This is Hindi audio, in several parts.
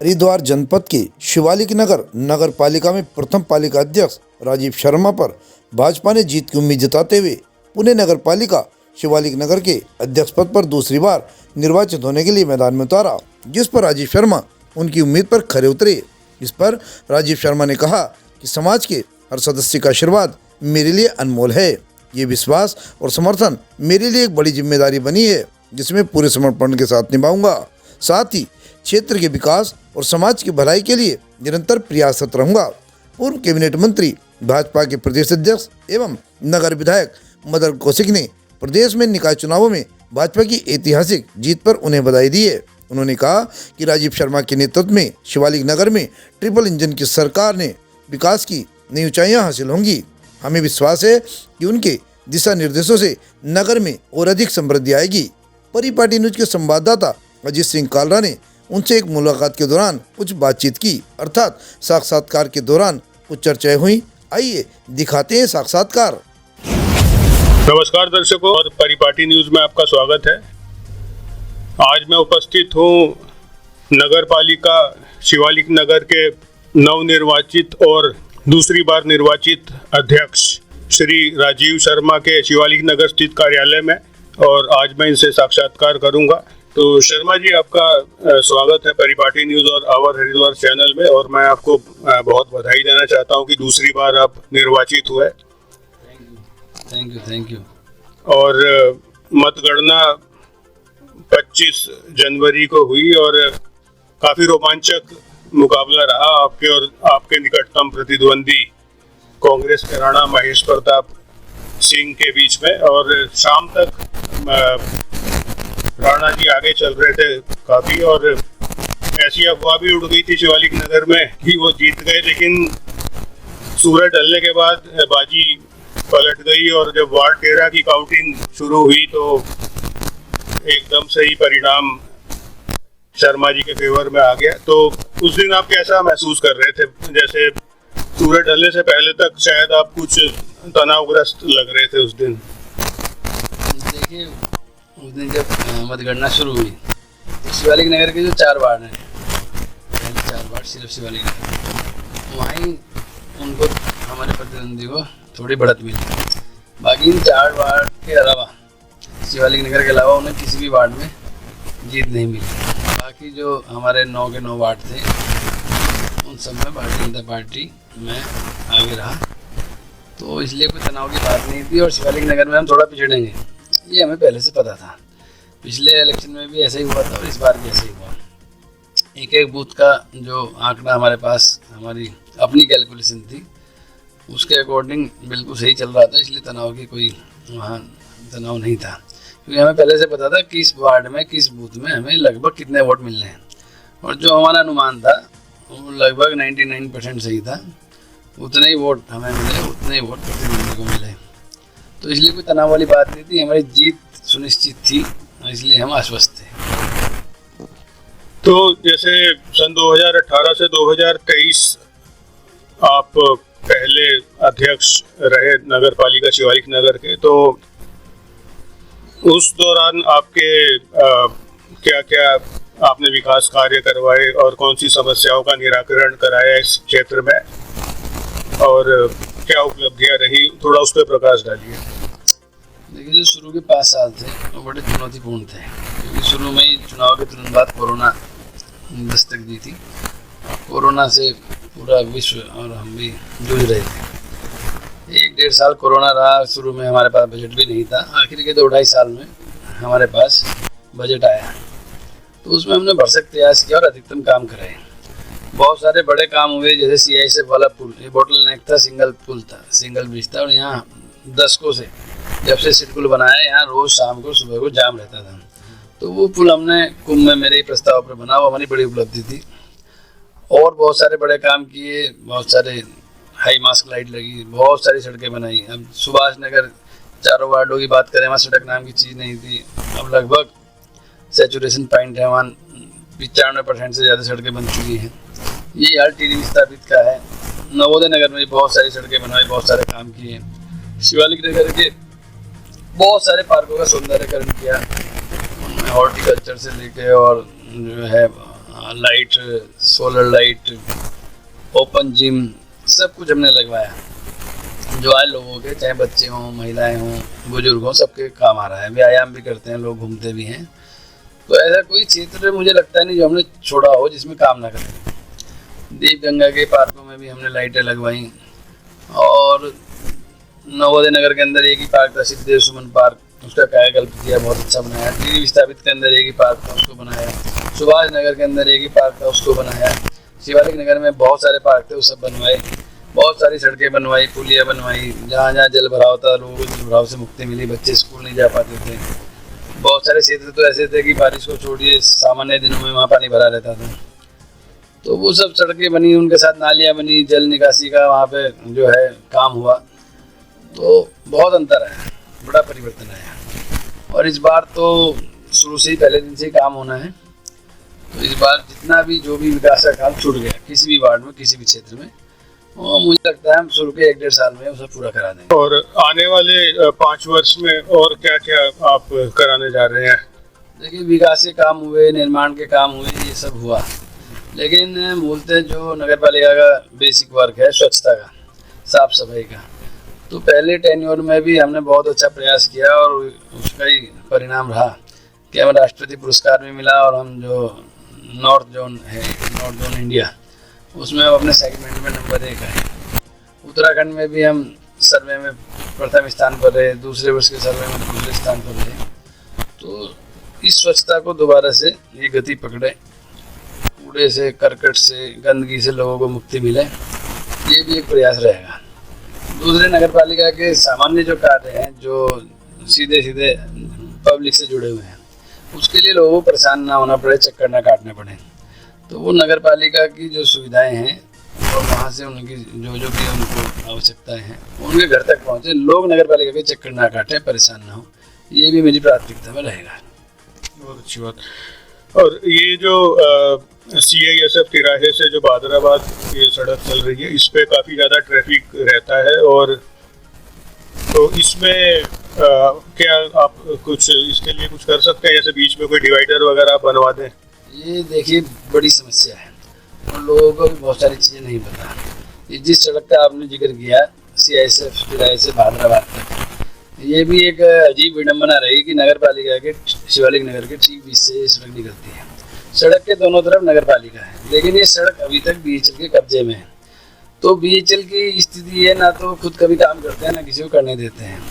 हरिद्वार जनपद के शिवालिक नगर नगर पालिका में प्रथम पालिका अध्यक्ष राजीव शर्मा पर भाजपा ने जीत की उम्मीद जताते हुए पुणे नगर पालिका शिवालिक नगर के अध्यक्ष पद पर दूसरी बार निर्वाचित होने के लिए मैदान में उतारा, जिस पर राजीव शर्मा उनकी उम्मीद पर खरे उतरे। इस पर राजीव शर्मा ने कहा कि समाज के हर सदस्य का आशीर्वाद मेरे लिए अनमोल है। ये विश्वास और समर्थन मेरे लिए एक बड़ी जिम्मेदारी बनी है, जिसमें पूरे समर्पण के साथ निभाऊंगा। साथ ही क्षेत्र के विकास और समाज की भलाई के लिए निरंतर प्रयासरत रहूंगा। पूर्व कैबिनेट मंत्री, भाजपा के प्रदेश अध्यक्ष एवं नगर विधायक मदन कौशिक ने प्रदेश में निकाय चुनावों में भाजपा की ऐतिहासिक जीत पर उन्हें बधाई दी है। उन्होंने कहा कि राजीव शर्मा के नेतृत्व में शिवालिक नगर में ट्रिपल इंजन की सरकार ने विकास की नई ऊंचाइयां हासिल होंगी। हमें विश्वास है कि उनके दिशा निर्देशों से नगर में और अधिक समृद्धि आएगी। परिपाटी न्यूज के संवाददाता अजीत सिंह कालरा ने उनसे एक मुलाकात के दौरान कुछ बातचीत की, अर्थात साक्षात्कार के दौरान कुछ चर्चाएं हुई। आइए दिखाते हैं साक्षात्कार। नमस्कार दर्शकों, और परिपाटी न्यूज में आपका स्वागत है। आज मैं उपस्थित हूँ नगर पालिका शिवालिक नगर के नवनिर्वाचित और दूसरी बार निर्वाचित अध्यक्ष श्री राजीव शर्मा के शिवालिक नगर स्थित कार्यालय में, और आज मैं इनसे साक्षात्कार करूंगा। तो शर्मा जी, आपका स्वागत है परिपाटी न्यूज और आवर हरिद्वार चैनल में, और मैं आपको बहुत बधाई देना चाहता हूं कि दूसरी बार आप निर्वाचित हुए। Thank you. और मतगणना 25 जनवरी को हुई और काफी रोमांचक मुकाबला रहा आपके और आपके निकटतम प्रतिद्वंदी कांग्रेस के राणा महेश प्रताप सिंह के बीच में, और शाम तक राणा जी आगे चल रहे थे काफी, और ऐसी अफवाह भी उड़ गई थी शिवालिक नगर में कि वो जीत गए, लेकिन सूरज ढलने के बाद बाजी पलट गई और जब वार्ड 13 की काउंटिंग शुरू हुई तो एकदम से ही परिणाम शर्मा जी के फेवर में आ गया। तो उस दिन आप कैसा महसूस कर रहे थे? जैसे सूरज ढलने से पहले तक शायद आप कुछ तनावग्रस्त लग रहे थे उस दिन। देखिए, उस दिन जब मतगणना शुरू हुई तो शिवालिक नगर के जो 4 वार्ड हैं, 4 वार्ड सिर्फ शिवालिक नगर, वहीं उनको हमारे प्रतिद्वंदी को थोड़ी बढ़त मिली। बाकी इन 4 वार्ड के अलावा, शिवालिक नगर के अलावा, उन्हें किसी भी वार्ड में जीत नहीं मिली। बाकी जो हमारे 9 के 9 वार्ड थे, उन सब में भारतीय जनता पार्टी में आगे रहा, तो इसलिए कोई तनाव की बात नहीं थी। और शिवालिक नगर में हम थोड़ा पिछड़ेंगे, ये हमें पहले से पता था। पिछले इलेक्शन में भी ऐसा ही हुआ था और इस बार भी ऐसा ही हुआ। एक बूथ का जो आंकड़ा हमारे पास, हमारी अपनी कैलकुलेशन थी, उसके अकॉर्डिंग बिल्कुल सही चल रहा था, इसलिए तनाव की कोई वहाँ तनाव नहीं था, क्योंकि हमें पहले से पता था किस वार्ड में, किस बूथ में हमें लगभग कितने वोट मिलने हैं। और जो हमारा अनुमान था वो लगभग 99% सही था। उतने ही वोट हमें मिले, उतने ही वोट प्रतिद्वंदी को मिले, तो इसलिए कोई तनाव वाली बात नहीं थी। हमारी जीत सुनिश्चित थी, इसलिए हम आश्वस्त थे। तो जैसे सन 2018 से 2023 आप पहले अध्यक्ष रहे नगर पालिका शिवालिक नगर के, तो उस दौरान आपके क्या क्या आपने विकास कार्य करवाए और कौन सी समस्याओं का निराकरण कराया इस क्षेत्र में, और क्या उपलब्धियां रही, थोड़ा उस पर प्रकाश डालिए। देखिए, जो शुरू के 5 साल थे वो बड़े चुनौतीपूर्ण थे, क्योंकि शुरू में ही चुनाव के तुरंत बाद कोरोना दस्तक दी थी। कोरोना से पूरा विश्व और हम भी जूझ रहे थे। 1-1.5 साल कोरोना रहा। शुरू में हमारे पास बजट भी नहीं था। आखिर के 2-2.5 साल में हमारे पास बजट आया, तो उसमें हमने भरसक प्रयास किया और अधिकतम काम कराए। बहुत सारे बड़े काम हुए, जैसे CISF वाला पुल, ये बोटल नेक था, सिंगल पुल था, सिंगल ब्रिज था, और यहाँ दशकों से जब से सिडकुल बनाया, यहाँ रोज शाम को सुबह को जाम रहता था। तो वो पुल हमने कुंभ में मेरे ही प्रस्ताव पर बना, वो हमारी बड़ी उपलब्धि थी। और बहुत सारे बड़े काम किए, बहुत सारे हाई मास्क लाइट लगी, बहुत सारी सड़कें बनाई। अब सुभाष नगर 4 वार्डों की बात करें, वहाँ सड़क नाम की चीज़ नहीं थी, अब लगभग सैचुरेशन पॉइंट है, वहाँ 95% से ज़्यादा सड़कें बन चुकी हैं। ये हाल टीडी विस्थापित का है। नवोदय नगर में भी बहुत सारी सड़कें बनवाई, बहुत सारे काम किए। शिवालिक नगर के बहुत सारे पार्कों का सौंदर्यकरण किया, उनमें हॉर्टिकल्चर से लेके और जो है light, solar light, open gym, सब कुछ हमने लगवाया जो आज लोगों के, चाहे बच्चे हों, महिलाएं हों, बुजुर्ग हों, सबके काम आ रहा है। व्यायाम भी करते हैं लोग, घूमते भी हैं। तो ऐसा कोई क्षेत्र मुझे लगता नहीं जो हमने छोड़ा हो जिसमें काम ना करें। दीप गंगा के पार्कों में भी हमने लाइटें लगवाई, और नवोदय नगर के अंदर एक ही पार्क था, सिद्धेव सुमन पार्क, उसका कायाकल्प किया, बहुत अच्छा बनाया। टीवी विस्थापित के अंदर एक ही पार्क था, उसको बनाया। सुभाष नगर के अंदर एक ही पार्क था, उसको बनाया। शिवालिक नगर में बहुत सारे पार्क थे, वो सब बनवाए। बहुत सारी सड़कें बनवाई, पुलिया बनवाई, जहाँ जहाँ जल भराव था लोगों को जल भराव से मुक्ति मिली, बच्चे स्कूल नहीं जा पाते थे। बहुत सारे क्षेत्र तो ऐसे थे कि बारिश को छोड़िए सामान्य दिनों में वहाँ पानी भरा रहता था। तो वो सब सड़कें बनी, उनके साथ नालियाँ बनी, जल निकासी का वहाँ पे जो है काम हुआ। तो बहुत अंतर है, बड़ा परिवर्तन आया। और इस बार तो शुरू से ही, पहले दिन से ही काम होना है। तो इस बार जितना भी जो भी विकास का काम छूट गया किसी भी वार्ड में, किसी भी क्षेत्र में, वो मुझे लगता है हम शुरू के 1-1.5 साल में उसे पूरा करा देंगे। और आने वाले 5 वर्ष में और क्या क्या आप कराने जा रहे हैं? देखिए, विकास के काम हुए, निर्माण के काम हुए, ये सब हुआ, लेकिन मूलतः जो नगर पालिका का बेसिक वर्क है, स्वच्छता का, साफ सफाई का, तो पहले टेन्योर में भी हमने बहुत अच्छा प्रयास किया और उसका ही परिणाम रहा कि हमें राष्ट्रपति पुरस्कार भी मिला। और हम जो नॉर्थ जोन है, नॉर्थ जोन इंडिया, उसमें हम अपने सेगमेंट में नंबर 1 है। उत्तराखंड में भी हम सर्वे में प्रथम स्थान पर रहे, दूसरे वर्ष के सर्वे में दूसरे स्थान पर रहे। तो इस स्वच्छता को दोबारा से ये गति पकड़े, कूड़े से, करकट से, गंदगी से लोगों को मुक्ति मिले, ये भी एक प्रयास रहेगा। दूसरे नगर पालिका के सामान्य जो कार्य हैं, जो सीधे सीधे पब्लिक से जुड़े हुए हैं, उसके लिए लोगों को परेशान ना होना पड़े, चक्कर ना काटने पड़े। तो वो नगर पालिका की जो सुविधाएं हैं और वहाँ से उनकी जो भी उनको आवश्यकताएं हैं उनके घर तक पहुँचे, लोग नगर पालिका के चक्कर ना काटें, परेशान ना हो, ये भी मेरी प्राथमिकता में रहेगा। बहुत अच्छी बात। और ये जो CISF तिराहे से जो बहादुराबाद ये सड़क चल रही है, इस पे काफ़ी ज़्यादा ट्रैफिक रहता है, और तो इसमें क्या आप कुछ इसके लिए कुछ कर सकते हैं, जैसे बीच में कोई डिवाइडर वगैरह बनवा दें? ये देखिए, बड़ी समस्या है और लोगों को भी बहुत सारी चीज़ें नहीं पता। ये जिस सड़क का आपने जिक्र किया, CISF तिराहे से बहादुराबाद तक, ये भी एक अजीब विडंबना रही कि नगर पालिका के शिवालिक नगर के ठीक बीच से ये सड़क निकलती है। सड़क के दोनों तरफ नगर पालिका है, लेकिन ये सड़क अभी तक BHL के कब्जे में है। तो BHL की स्थिति है, ना तो खुद कभी काम करते हैं, ना किसी को करने देते हैं।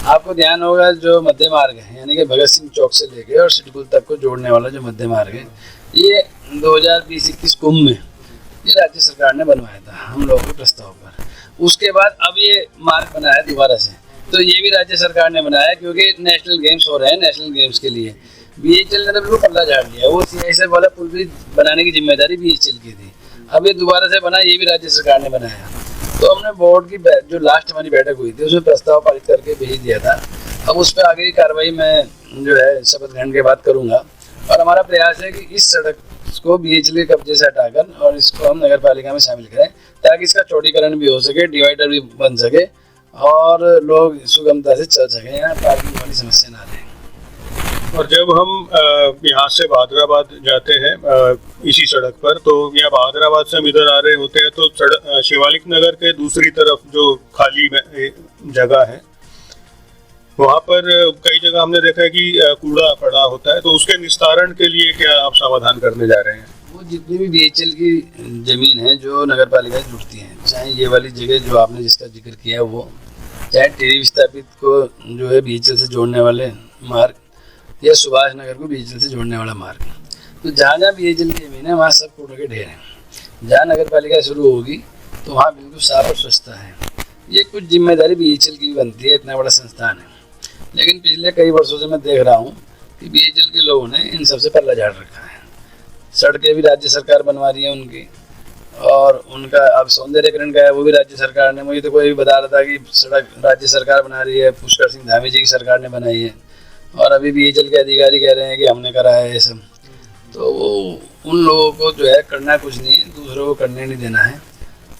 आपको ध्यान होगा, जो मध्य मार्ग है, यानी कि भगत सिंह चौक से लेके और सिडकुल तक को जोड़ने वाला जो मध्य मार्ग है, ये 2020-21 कुंभ में ये राज्य सरकार ने बनवाया था हम लोगों के प्रस्ताव पर। उसके बाद अब ये मार्ग बना है दोबारा से, तो ये भी राज्य सरकार ने बनाया, क्योंकि नेशनल गेम्स हो रहे हैं। नेशनल गेम्स के लिए BHL ने तो बिल्कुल पल्ला झाड़ लिया। वो CISF वाला पुल भी बनाने की जिम्मेदारी BHL की थी, अब ये दोबारा से बना, ये भी राज्य सरकार ने बनाया। तो हमने बोर्ड की जो लास्ट हमारी बैठक हुई थी, उसमें प्रस्ताव पारित करके भेज दिया था। अब उस पर आगे की कार्रवाई मैं जो है शपथ ग्रहण के बाद करूँगा, और हमारा प्रयास है कि इस सड़क को BHL के कब्जे से हटाकर और इसको हम नगर पालिका में शामिल करें, ताकि इसका चौड़ीकरण भी हो सके, डिवाइडर भी बन सके और लोग सुगमता से चल सकें, यहाँ पार्किंग वाली समस्या ना रहे। और जब हम यहाँ से बहादुराबाद जाते हैं इसी सड़क पर, तो यहाँ बहादुराबाद से हम इधर आ रहे होते हैं, तो शिवालिक नगर के दूसरी तरफ जो खाली जगह है, वहाँ पर कई जगह हमने देखा है कि कूड़ा पड़ा होता है। तो उसके निस्तारण के लिए क्या आप समाधान करने जा रहे हैं? वो जितनी भी BHL की जमीन है जो नगर पालिका से जुड़ती है, चाहे ये वाली जगह जो आपने जिसका जिक्र किया वो, चाहे टीवी विस्थापित को जो है BHL से जोड़ने वाले मार्ग, या सुभाष नगर को BHL से जोड़ने वाला मार्ग, तो जहाँ जहाँ BHL की जमीन है वहाँ सब कूड़े के ढेर हैं। जहाँ नगर पालिका शुरू होगी तो वहाँ बिल्कुल साफ और स्वच्छता है। ये कुछ जिम्मेदारी BHL की भी बनती है, इतना बड़ा संस्थान है। लेकिन पिछले कई वर्षों से मैं देख रहा हूँ कि BHL के लोगों ने इन सबसे पल्ला झाड़ रखा है। सड़कें भी राज्य सरकार बनवा रही है उनकी, और उनका अब सौंदर्यकरण का है वो भी राज्य सरकार ने। मुझे तो कोई भी बता रहा था कि सड़क राज्य सरकार बना रही है, पुष्कर सिंह धामी जी की सरकार ने बनाई है, और अभी BHL के अधिकारी कह रहे हैं कि हमने करा है ये सब। तो वो उन लोगों को जो है करना कुछ नहीं है, दूसरों को करने नहीं देना है।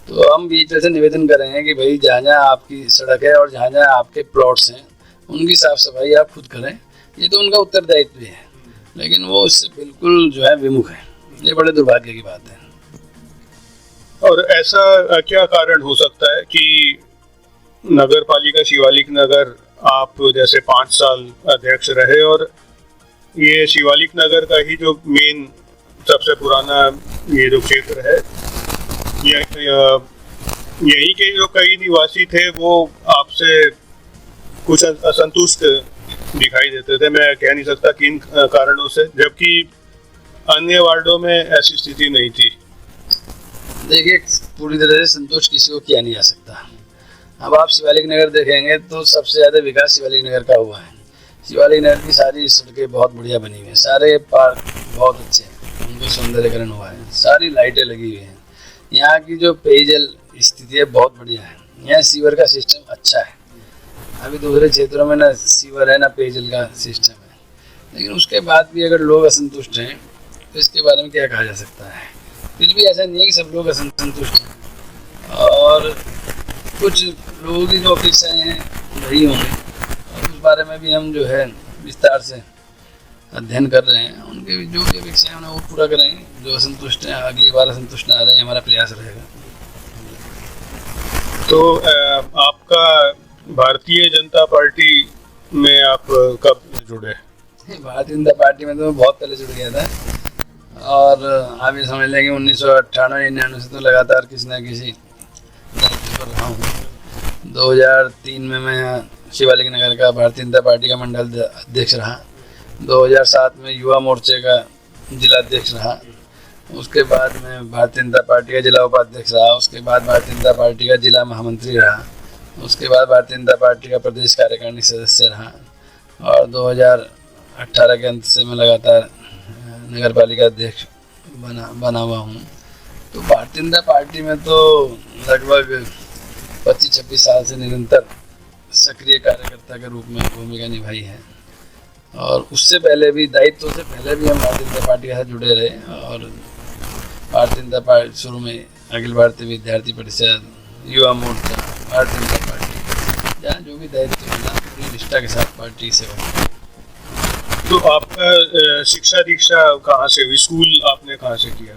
तो हम BHL से निवेदन कर रहे हैं कि भाई जहाँ जहाँ आपकी सड़क है और जहाँ जहाँ आपके प्लॉट्स हैं उनकी साफ सफाई आप खुद करें। ये तो उनका उत्तरदायित्व है, लेकिन वो उससे बिल्कुल जो है विमुख है। ये बड़े दुर्भाग्य की बात है। और ऐसा क्या कारण हो सकता है कि नगर पालिका शिवालिक नगर आप जैसे 5 साल अध्यक्ष रहे और ये शिवालिक नगर का ही जो मेन सबसे पुराना ये जो क्षेत्र है, यहीं के जो कई निवासी थे वो आपसे कुछ असंतुष्ट दिखाई देते थे। मैं कह नहीं सकता किन कारणों से, जबकि अन्य वार्डों में ऐसी स्थिति नहीं थी। देखिए, पूरी तरह से संतोष किसी को किया नहीं जा सकता। अब आप शिवालिक नगर देखेंगे तो सबसे ज़्यादा विकास शिवालिक नगर का हुआ है। शिवालिक नगर की सारी सड़कें बहुत बढ़िया बनी हुई हैं, सारे पार्क बहुत अच्छे हैं, उनको सौंदर्यकरण हुआ है, सारी लाइटें लगी हुई हैं। यहाँ की जो पेयजल स्थिति है बहुत बढ़िया है, यहाँ सीवर का सिस्टम अच्छा है। अभी दूसरे क्षेत्रों में ना सीवर है ना पेयजल का सिस्टम है, लेकिन उसके बाद भी अगर लोग असंतुष्ट हैं तो इसके बारे में क्या कहा जा सकता है। फिर भी ऐसा नहीं है कि सब लोग असंतुष्ट हैं, और कुछ लोगों की जो अपेक्षाएँ हैं वही होंगी, और उस बारे में भी हम जो है विस्तार से अध्ययन कर रहे हैं। उनके जो भी अपेक्षाएँ हैं वो पूरा करेंगे। जो असंतुष्ट हैं, अगली बार असंतुष्ट ना रहे, हमारा प्रयास रहेगा। तो आपका भारतीय जनता पार्टी में आप कब जुड़े? भारतीय जनता पार्टी में तो मैं बहुत पहले जुड़ गया था, और आप ये समझ लें कि 1998-99 से तो लगातार किसी न किसी पर रहा हूँ। 2003 में मैं शिवालिक नगर का भारतीय जनता पार्टी का मंडल अध्यक्ष रहा। 2007 में युवा मोर्चे का जिला अध्यक्ष रहा। उसके बाद मैं भारतीय जनता पार्टी का जिला उपाध्यक्ष रहा। उसके बाद भारतीय जनता पार्टी का जिला महामंत्री रहा। उसके बाद भारतीय जनता पार्टी का प्रदेश कार्यकारिणी सदस्य रहा, और 2018 के अंत से मैं लगातार नगर पालिका अध्यक्ष बना हुआ हूँ। तो भारतीय जनता पार्टी में तो लगभग 25-26 साल से निरंतर सक्रिय कार्यकर्ता के रूप में भूमिका निभाई है, और उससे पहले भी, दायित्व से पहले भी हम भारतीय जनता पार्टी के साथ जुड़े रहे। और भारतीय जनता पार्टी शुरू में अखिल भारतीय विद्यार्थी परिषद, युवा मोर्चा, भारतीय जनता पार्टी, जहाँ जो भी दायित्व मिला पूरी निष्ठा के साथ पार्टी सेवा। तो आपका शिक्षा दीक्षा कहाँ से हुई? स्कूल आपने कहाँ से किया?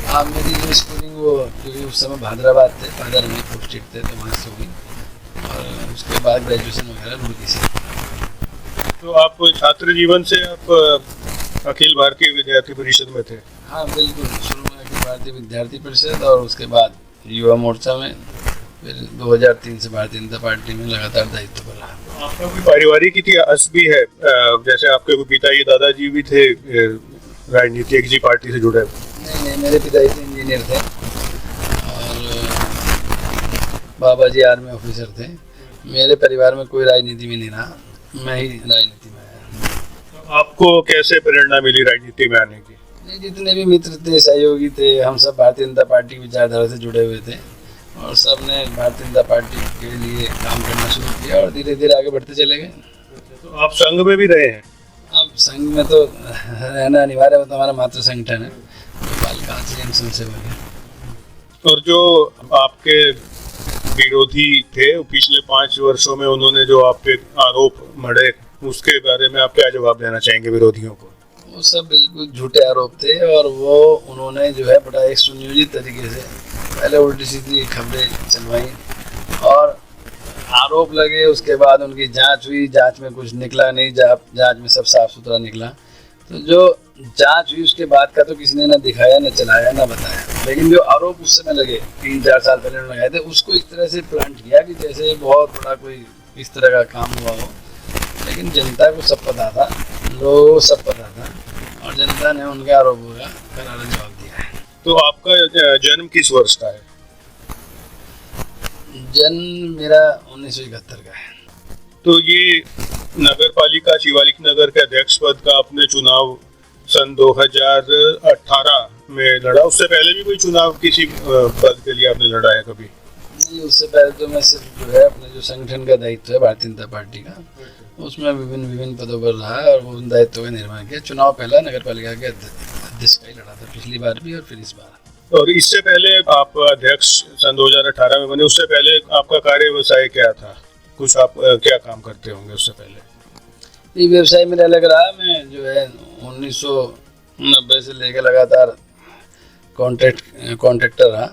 हाँ, मेरी जो स्कूलिंग वो, क्योंकि उस समय भादराबाद थे, भादर में पोस्टेड थे, तो वहाँ से हुई, और उसके बाद ग्रेजुएशन वगैरह रुड़की से। तो आप छात्र जीवन से आप अखिल भारतीय विद्यार्थी परिषद में थे? हाँ बिल्कुल, शुरू में अखिल भारतीय विद्यार्थी परिषद, और उसके बाद युवा मोर्चा में, फिर 2003 से भारतीय जनता पार्टी में लगातार दायित्व कर रहा। आपका कोई पारिवारिक इतिहास भी है? जैसे आपके कोई पिताजी दादाजी भी थे राजनीतिक जी पार्टी से जुड़े? नहीं, मेरे पिताजी इंजीनियर थे, और बाबा जी आर्मी ऑफिसर थे। मेरे परिवार में कोई राजनीति में नहीं रहा, मैं ही राजनीति में आया। आपको कैसे प्रेरणा मिली राजनीति में आने की? जितने भी मित्र थे, सहयोगी थे, हम सब भारतीय जनता पार्टी की विचारधारा से जुड़े हुए थे, और सब ने भारतीय जनता पार्टी के लिए काम करना शुरू किया, और धीरे धीरे आगे बढ़ते चले गए। तो आप संघ में भी रहे हैं? अब संघ में तो रहना अनिवार्य है, तो हमारा मातृ संगठन है, बालिका संघ सेवक है। और जो आपके विरोधी थे पिछले 5 वर्षों में, उन्होंने जो आप पे आरोप मढ़े, उसके बारे में आप क्या जवाब देना चाहेंगे विरोधियों को? वो सब बिल्कुल झूठे आरोप थे, और वो उन्होंने जो है बड़ा एक सुनियोजित तरीके से पहले उल्टी सीधी खबरें चलवाई, और आरोप लगे, उसके बाद उनकी जांच हुई, जांच में कुछ निकला नहीं, जांच में सब साफ सुथरा निकला। तो जो जांच हुई उसके बाद का तो किसी ने ना दिखाया, ना चलाया, ना बताया, लेकिन जो आरोप उस समय लगे 3-4 साल पहले लगाए थे, उसको इस तरह से प्लांट किया कि जैसे बहुत बड़ा कोई इस तरह का काम हुआ हो। लेकिन जनता को सब पता था, लोगों को सब पता था, और जनता ने उनके आरोपों का करारा जवाब दिया है। तो आपका जन्म किस वर्ष का है? जन्म मेरा 1971 का है। तो ये नगर पालिका शिवालिक नगर के अध्यक्ष पद का आपने चुनाव सन 2018 में लड़ा। उससे पहले भी कोई चुनाव किसी पद के लिए आपने लड़ा है कभी? नहीं, उससे पहले तो मैं सिर्फ जो है अपने जो संगठन का दायित्व है भारतीय जनता पार्टी का, उसमें विभिन्न पदों पर रहा है, और उन दायित्वों का निर्वहन किया। चुनाव पहला नगर पालिका के अध्यक्ष का ही लड़ा था, पिछली बार भी और फिर इस बार। और इससे पहले आप अध्यक्ष सन 2018 में बने, उससे पहले आपका कार्य व्यवसाय क्या था? कुछ आप क्या काम करते होंगे उससे पहले? ये व्यवसाय मेरा अलग रहा। मैं जो है 90 से लेकर लगातार कॉन्ट्रैक्टर रहा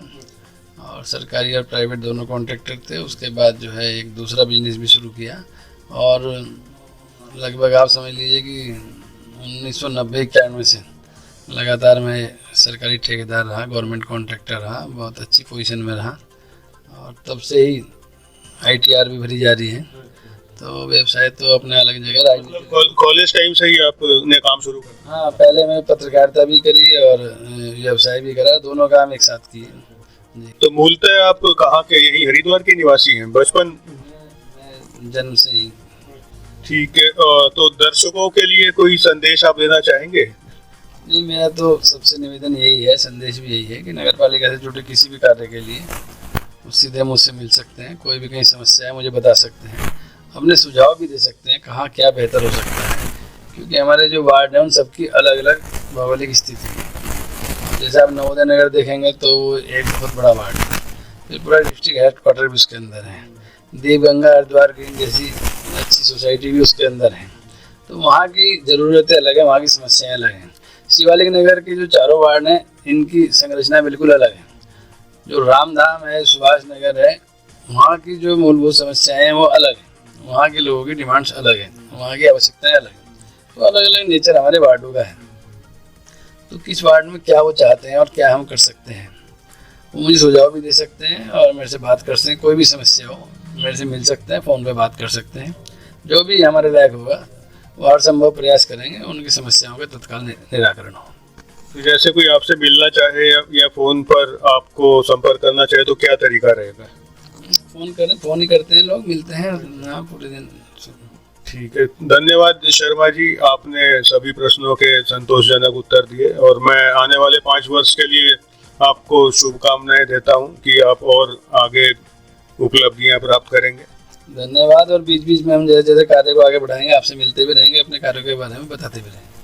और सरकारी और प्राइवेट दोनों कॉन्ट्रैक्टर थे। उसके बाद जो है एक दूसरा बिजनेस भी शुरू किया और लगभग आप समझ लीजिए कि 1990-91 से लगातार मैं सरकारी ठेकेदार रहा, गवर्नमेंट कॉन्ट्रैक्टर रहा, बहुत अच्छी पोजीशन में रहा और तब से ही ITR भी भरी जा रही है। तो व्यवसाय तो अपने अलग जगह राजनीति। कॉलेज टाइम से ही आपने काम शुरू किया? हाँ, पहले मैं पत्रकारिता भी करी और व्यवसाय भी करा, दोनों काम एक साथ किए जी। तो मूलतः आप कहाँ के, यही हरिद्वार के निवासी हैं बचपन? मैं जन्म से ही। ठीक है, तो दर्शकों के लिए कोई संदेश आप देना चाहेंगे? नहीं, मेरा तो सबसे निवेदन यही है, संदेश भी यही है कि नगर पालिका से जुड़े किसी भी कार्य के लिए सीधे मुझसे मिल सकते हैं। कोई भी कहीं समस्या है मुझे बता सकते हैं, अपने सुझाव भी दे सकते हैं कहाँ क्या बेहतर हो सकता है, क्योंकि हमारे जो वार्ड हैं उन सबकी अलग अलग भौगोलिक स्थिति है। जैसे आप नवोदय नगर देखेंगे तो वो एक बहुत बड़ा वार्ड है, फिर पूरा डिस्ट्रिक्ट हेडक्वार्टर भी उसके अंदर है, देवगंगा हरिद्वार ग्रीन जैसी अच्छी सोसाइटी भी उसके अंदर है। तो वहाँ की ज़रूरतें अलग हैं, वहाँ की समस्याएँ अलग हैं। शिवालिक नगर के जो चारों वार्ड हैं इनकी संरचना बिल्कुल अलग है। जो रामधाम है, सुभाष नगर है, वहाँ की जो मूलभूत समस्याएं हैं वो अलग हैं, वहाँ के लोगों की डिमांड्स अलग हैं, वहाँ की आवश्यकताएं अलग हैं। तो अलग अलग नेचर हमारे वार्डों का है। तो किस वार्ड में क्या वो चाहते हैं और क्या हम कर सकते हैं, वो मुझे सुझाव भी दे सकते हैं और मेरे से बात कर सकते हैं। कोई भी समस्या हो मेरे से मिल सकते हैं, फ़ोन पे बात कर सकते हैं। जो भी हमारे लायक होगा वो हर संभव प्रयास करेंगे उनकी समस्याओं का तत्काल निराकरण हो। तो जैसे कोई आपसे मिलना चाहे या फोन पर आपको संपर्क करना चाहे तो क्या तरीका रहेगा? फ़ोन ही करते हैं लोग, मिलते हैं हाँ पूरे दिन। ठीक है, धन्यवाद शर्मा जी, आपने सभी प्रश्नों के संतोषजनक उत्तर दिए और मैं आने वाले 5 वर्ष के लिए आपको शुभकामनाएं देता हूं कि आप और आगे उपलब्धियां प्राप्त करेंगे। धन्यवाद। और बीच बीच में हम जैसे जैसे कार्य को आगे बढ़ाएंगे आपसे मिलते भी रहेंगे, अपने कार्यों के बारे में बताते भी रहेंगे।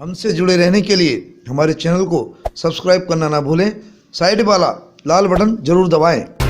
हमसे जुड़े रहने के लिए हमारे चैनल को सब्सक्राइब करना ना भूलें, साइड वाला लाल बटन जरूर दबाएं।